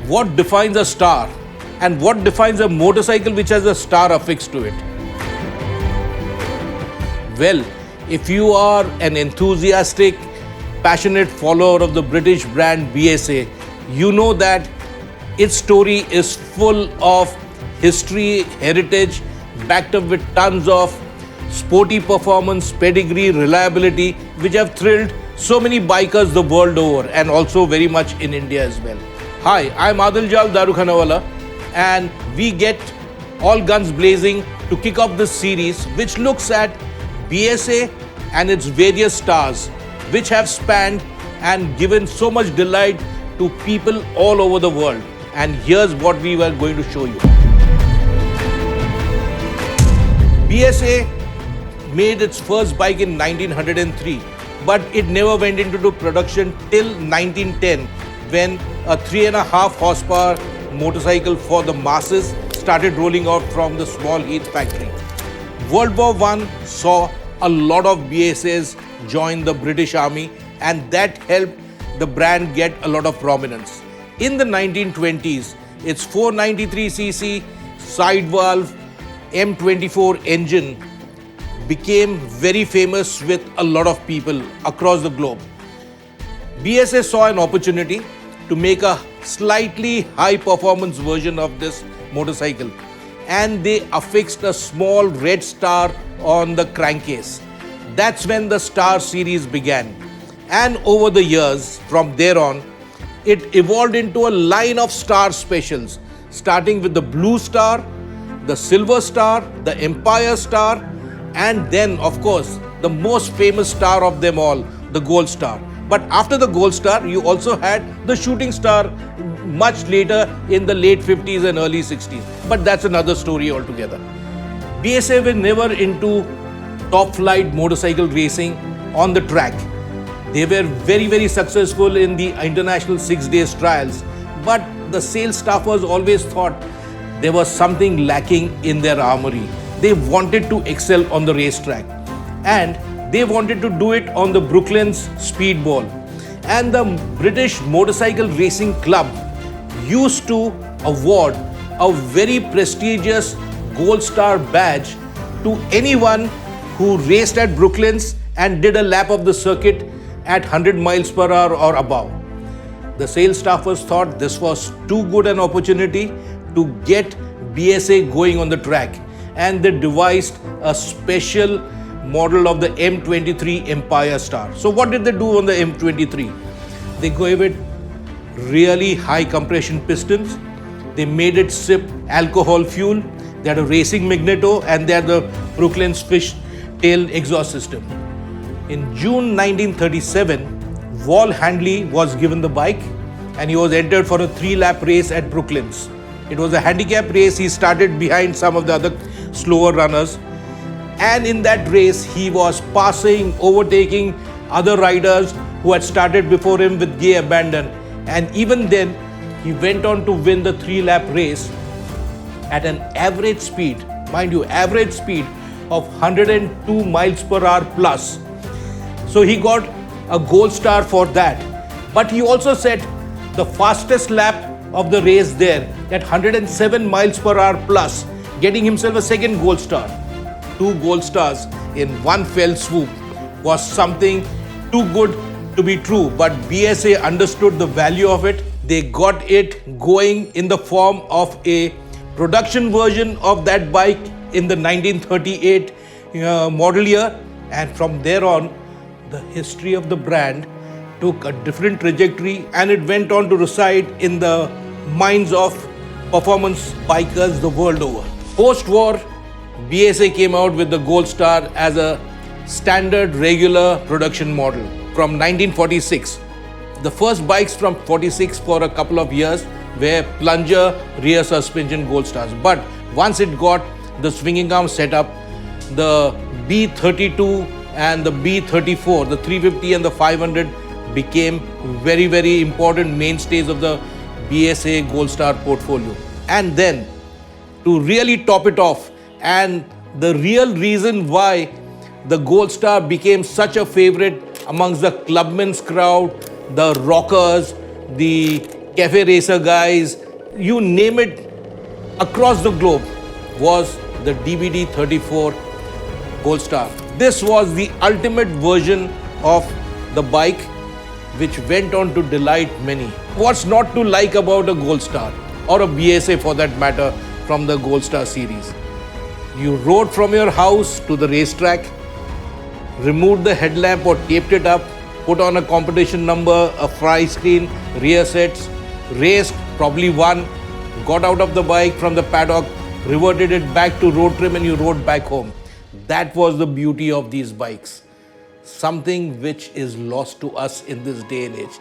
What defines a star and what defines a motorcycle which has a star affixed to it? Well, if you are an enthusiastic, passionate follower of the British brand BSA, you know that its story is full of history, heritage, backed up with tons of sporty performance, pedigree, reliability, which have thrilled so many bikers the world over and also very much in India as well. Hi, I'm Adil Jal Darukhanawala, and we get all guns blazing to kick off this series which looks at BSA and its various stars which have spanned and given so much delight to people all over the world. And here's what we were going to show you. BSA made its first bike in 1903, but it never went into production till 1910 when a 3.5 horsepower motorcycle for the masses started rolling out from the small Heath factory. World War I saw a lot of BSAs join the British Army, and that helped the brand get a lot of prominence. In the 1920s, its 493cc side valve M24 engine became very famous with a lot of people across the globe. BSA saw an opportunity to make a slightly high performance version of this motorcycle, and they affixed a small red star on the crankcase. That's when the Star series began. And over the years, from there on, it evolved into a line of Star specials, starting with the Blue Star, the Silver Star, the Empire Star, and then, of course, the most famous star of them all, the Gold Star. But after the Gold Star, you also had the Shooting Star much later in the late 50s and early 60s. But that's another story altogether. BSA were never into top flight motorcycle racing on the track. They were very successful in the international 6 days trials, but the sales staffers always thought there was something lacking in their armory. They wanted to excel on the racetrack, and they wanted to do it on the Brooklyn's Speedball. And the British Motorcycle Racing Club used to award a very prestigious Gold Star badge to anyone who raced at Brooklands and did a lap of the circuit at 100 miles per hour or above. The sales staffers thought this was too good an opportunity to get BSA going on the track, and they devised a special model of the M23 Empire Star. So what did they do on the M23? They gave it really high compression pistons. They made it sip alcohol fuel. They had a racing magneto, and they had the Brooklands fish tail exhaust system. In June 1937, Wal Handley was given the bike, and he was entered for a 3-lap race at Brooklands. It was a handicap race. He started behind some of the other slower runners, and in that race he was passing, overtaking other riders who had started before him with gay abandon. And even then he went on to win the 3-lap race at an average speed, mind you, average speed of 102 miles per hour plus. So he got a Gold Star for that. But he also set the fastest lap of the race there at 107 miles per hour plus, getting himself a second Gold Star. 2 Gold Stars in one fell swoop was something too good to be true, but BSA understood the value of it. They got it going in the form of a production version of that bike in the 1938 model year, and from there on the history of the brand took a different trajectory, and it went on to reside in the minds of performance bikers the world over. Post-war, BSA came out with the Gold Star as a standard regular production model from 1946. The first bikes from 46 for a couple of years were plunger rear suspension Gold Stars, but once it got the swinging arm setup, the B32 and the B34, the 350 and the 500 became very important mainstays of the BSA Gold Star portfolio. And then to really top it off, and the real reason why the Gold Star became such a favorite amongst the clubmen's crowd, the rockers, the cafe racer guys, you name it, across the globe was the DBD 34 Goldstar. This was the ultimate version of the bike which went on to delight many. What's not to like about a Goldstar or a BSA for that matter from the Goldstar series? You rode from your house to the racetrack, removed the headlamp or taped it up, put on a competition number, a fry screen, rear sets, raced, probably won, got out of the bike from the paddock, reverted it back to road trim and you rode back home. That was the beauty of these bikes. Something which is lost to us in this day and age.